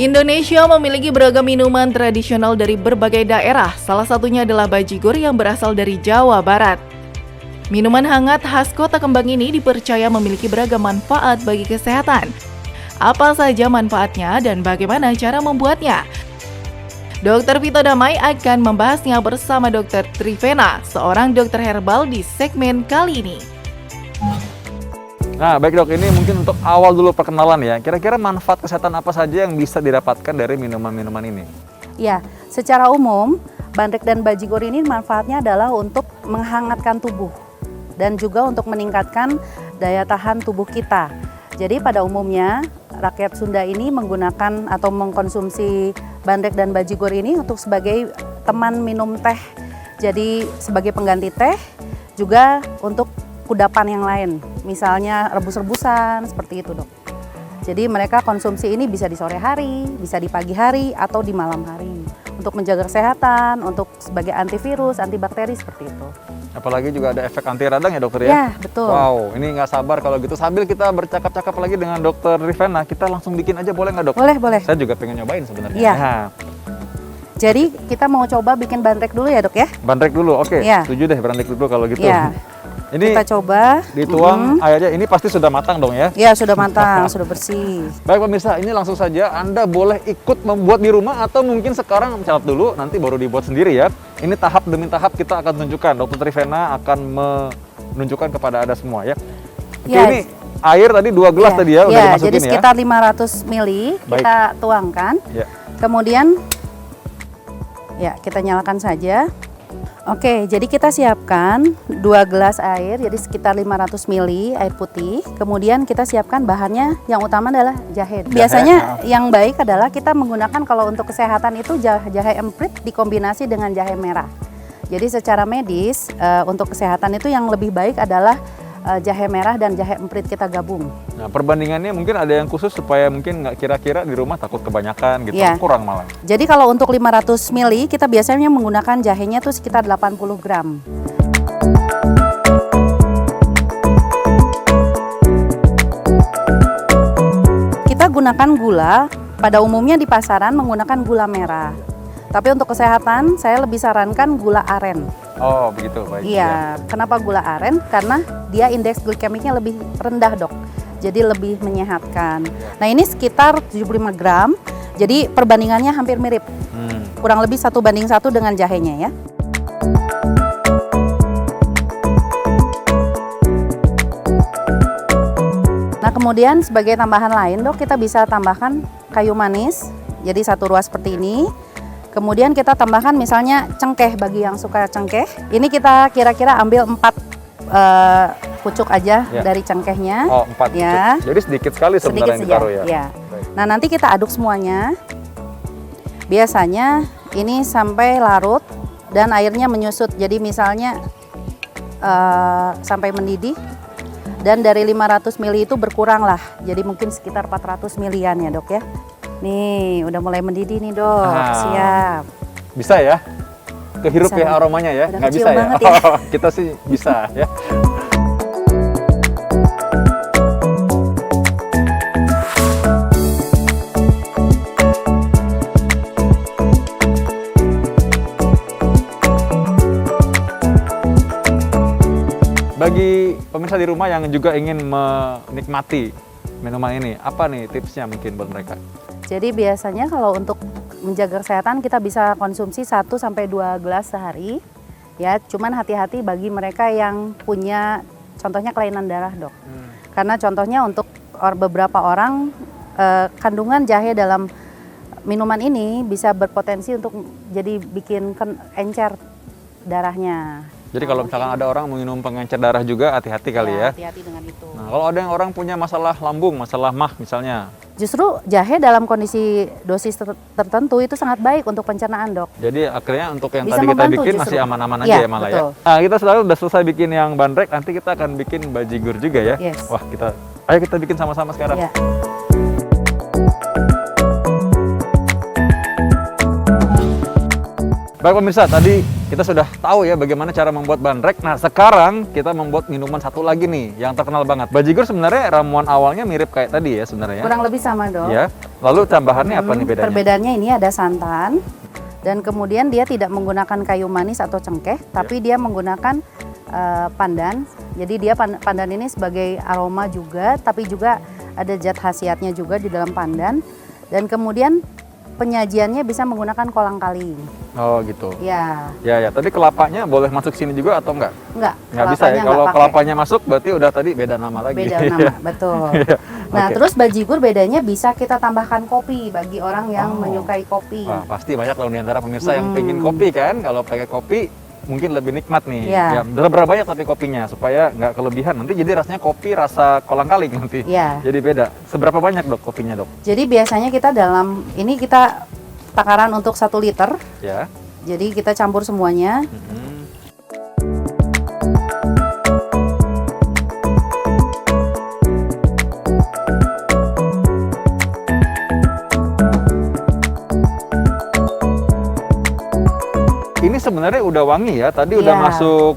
Indonesia memiliki beragam minuman tradisional dari berbagai daerah, salah satunya adalah bajigur yang berasal dari Jawa Barat. Minuman hangat khas Kota Kembang ini dipercaya memiliki beragam manfaat bagi kesehatan. Apa saja manfaatnya dan bagaimana cara membuatnya? Dr. Vito Damai akan membahasnya bersama Dr. Trivena, seorang dokter herbal di segmen kali ini. Nah, baik dok, ini mungkin untuk awal dulu perkenalan ya. Kira-kira manfaat kesehatan apa saja yang bisa didapatkan dari minuman-minuman ini? Ya, secara umum, bandrek dan bajigur ini manfaatnya adalah untuk menghangatkan tubuh dan juga untuk meningkatkan daya tahan tubuh kita. Jadi pada umumnya, rakyat Sunda ini menggunakan atau mengkonsumsi bandrek dan bajigur ini untuk sebagai teman minum teh. Jadi sebagai pengganti teh, juga untuk kudapan yang lain, misalnya rebus-rebusan, seperti itu dok. Jadi mereka konsumsi ini bisa di sore hari, bisa di pagi hari, atau di malam hari. Untuk menjaga kesehatan, untuk sebagai antivirus, antibakteri, seperti itu. Apalagi juga ada efek anti radang ya dokter ya? Ya, betul. Wow, ini nggak sabar kalau gitu. Sambil kita bercakap-cakap lagi dengan dokter Trivena, kita langsung bikin aja boleh nggak dok? Boleh, boleh. Saya juga pengen nyobain sebenarnya. Iya. Nah, Jadi kita mau coba bikin bandrek dulu ya dok ya? bandrek dulu, oke. Iya. Setuju deh bandrek dulu kalau gitu. Iya. Ini Kita coba. dituang airnya, ini pasti sudah matang dong ya? Ya, sudah matang, sudah bersih. Baik pemirsa, ini langsung saja Anda boleh ikut membuat di rumah atau mungkin sekarang mencatat dulu, nanti baru dibuat sendiri ya. Ini tahap demi tahap kita akan tunjukkan, Dr. Trivena akan menunjukkan kepada Anda semua ya. Oke, Ya. ini air tadi 2 gelas tadi ya, udah Ya, dimasukin jadi ya. sekitar 500 ml Baik. kita tuangkan. Ya. Kemudian, ya kita nyalakan saja. Oke, jadi kita siapkan 2 gelas air, jadi sekitar 500 ml air putih. Kemudian kita siapkan bahannya, yang utama adalah jahe. Biasanya yang baik adalah kita menggunakan kalau untuk kesehatan itu jahe emprit dikombinasi dengan jahe merah. Jadi secara medis untuk kesehatan itu yang lebih baik adalah jahe merah dan jahe emprit kita gabung. Nah, perbandingannya mungkin ada yang khusus supaya mungkin nggak kira-kira di rumah takut kebanyakan gitu, Ya. kurang malah. Jadi kalau untuk 500 ml kita biasanya menggunakan jahenya tuh sekitar 80 gram. Kita gunakan gula, pada umumnya di pasaran menggunakan gula merah. Tapi untuk kesehatan saya lebih sarankan gula aren. Oh begitu, baik. Iya, kenapa gula aren? Karena dia indeks glikemiknya lebih rendah dok, jadi lebih menyehatkan. Nah ini sekitar 75 gram, jadi perbandingannya hampir mirip. Kurang lebih 1:1 dengan jahenya ya. Nah kemudian sebagai tambahan lain dok, kita bisa tambahkan kayu manis, jadi 1 ruas seperti ini. Kemudian kita tambahkan misalnya cengkeh bagi yang suka cengkeh. Ini kita kira-kira ambil 4 pucuk aja Ya. dari cengkehnya. Oh 4 Ya. pucuk. Jadi sedikit sekali sebenarnya yang Sedikit ditaruh ya? saja. Ya. Baik. Nah nanti kita aduk semuanya. Biasanya ini sampai larut dan airnya menyusut. Jadi misalnya sampai mendidih. Dan dari 500 ml itu berkurang lah. Jadi mungkin sekitar 400 ml-an ya dok ya. Nih, udah mulai mendidih nih dok, siap. Bisa ya? Kehirup Bisa, ya Dok. aromanya ya? Udah Nggak kecil bisa ya? banget ya. Oh, kita sih bisa ya. Bagi pemirsa di rumah yang juga ingin menikmati minuman ini, apa nih tipsnya mungkin buat mereka? Jadi biasanya kalau untuk menjaga kesehatan kita bisa konsumsi 1-2 gelas sehari. Ya, cuman hati-hati bagi mereka yang punya contohnya kelainan darah, Dok. Karena contohnya untuk beberapa orang kandungan jahe dalam minuman ini bisa berpotensi untuk jadi bikin encer darahnya. Jadi kalau misalkan ada orang minum pengencer darah juga hati-hati kali ya. Hati-hati dengan itu. Nah, kalau ada yang orang punya masalah lambung, masalah MAH misalnya. Justru jahe dalam kondisi dosis tertentu itu sangat baik untuk pencernaan, Dok. Jadi akhirnya untuk yang Bisa tadi kita membantu bikin justru. masih aman-aman aja Iya, ya malah betul. ya. Nah, kita sudah selesai bikin yang bandrek, nanti kita akan bikin bajigur juga ya. Yes. Wah, ayo kita bikin sama-sama sekarang. Ya. Baik pemirsa, tadi kita sudah tahu ya bagaimana cara membuat bandrek. Nah, sekarang kita membuat minuman satu lagi nih yang terkenal banget. Bajigur sebenarnya ramuan awalnya mirip kayak tadi ya sebenarnya. Kurang lebih sama, Dok. Ya. Lalu tambahannya apa nih bedanya? Perbedaannya ini ada santan, dan kemudian dia tidak menggunakan kayu manis atau cengkeh, tapi dia menggunakan pandan. Jadi dia pandan ini sebagai aroma juga, tapi juga ada zat khasiatnya juga di dalam pandan. Dan kemudian penyajiannya bisa menggunakan kolang-kaling. Oh gitu. Ya, Ya. Tadi kelapanya boleh masuk sini juga atau enggak? enggak. Nggak bisa ya. Kalau kelapanya masuk berarti udah tadi beda nama lagi. Beda nama, betul. Nah, Oke. terus bajigur bedanya bisa kita tambahkan kopi bagi orang yang menyukai kopi. Wah, pasti banyak loh di antara pemirsa yang pengen kopi kan. Kalau pakai kopi mungkin lebih nikmat nih. Iya. Ya, berapa banyak tapi kopinya supaya nggak kelebihan. Nanti jadi rasanya kopi rasa kolang-kaling nanti. Iya. Jadi beda. Seberapa banyak dok kopinya dok? Jadi biasanya kita ini kita takaran untuk 1 liter. Ya. Jadi kita campur semuanya. Ini sebenarnya udah wangi ya. Tadi udah Iya. masuk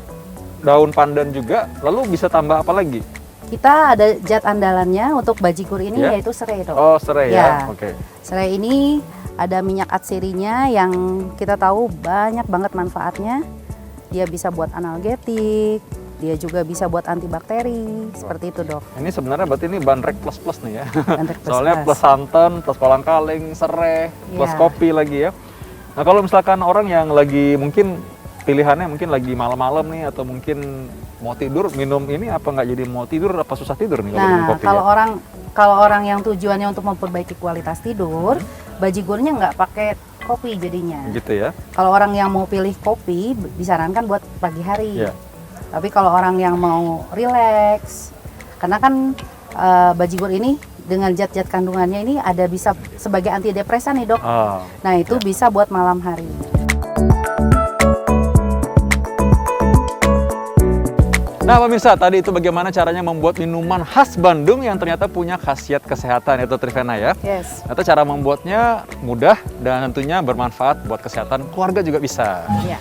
daun pandan juga. Lalu bisa tambah apa lagi? Kita ada zat andalannya untuk bajigur ini Ya. yaitu serai, Dok. Oh serai ya. Ya. Oke. Serai ini ada minyak atsirinya yang kita tahu banyak banget manfaatnya. Dia bisa buat analgetik, dia juga bisa buat antibakteri, seperti itu, Dok. Ini sebenarnya berarti ini bandrek plus nih ya. Bandrek plus Soalnya plus. plus santan, plus kolang-kaling, serai, plus Iya. kopi lagi ya. Nah kalau misalkan orang yang lagi mungkin pilihannya mungkin lagi malam-malam nih atau mungkin mau tidur minum ini apa nggak jadi mau tidur apa susah tidur nih kalau minum Nah, kopi kalau orang yang tujuannya untuk memperbaiki kualitas tidur, bajigurnya nggak pakai kopi jadinya. gitu ya. Kalau orang yang mau pilih kopi, disarankan buat pagi hari. Iya. Tapi kalau orang yang mau relax, karena kan bajigur ini dengan zat-zat kandungannya ini ada bisa sebagai antidepresan nih, Dok. Ah, Nah, itu bisa buat malam hari. Nah pemirsa, tadi itu bagaimana caranya membuat minuman khas Bandung yang ternyata punya khasiat kesehatan yaitu Trivena ya. Yes. Ternyata cara membuatnya mudah dan tentunya bermanfaat buat kesehatan keluarga juga bisa. Ya.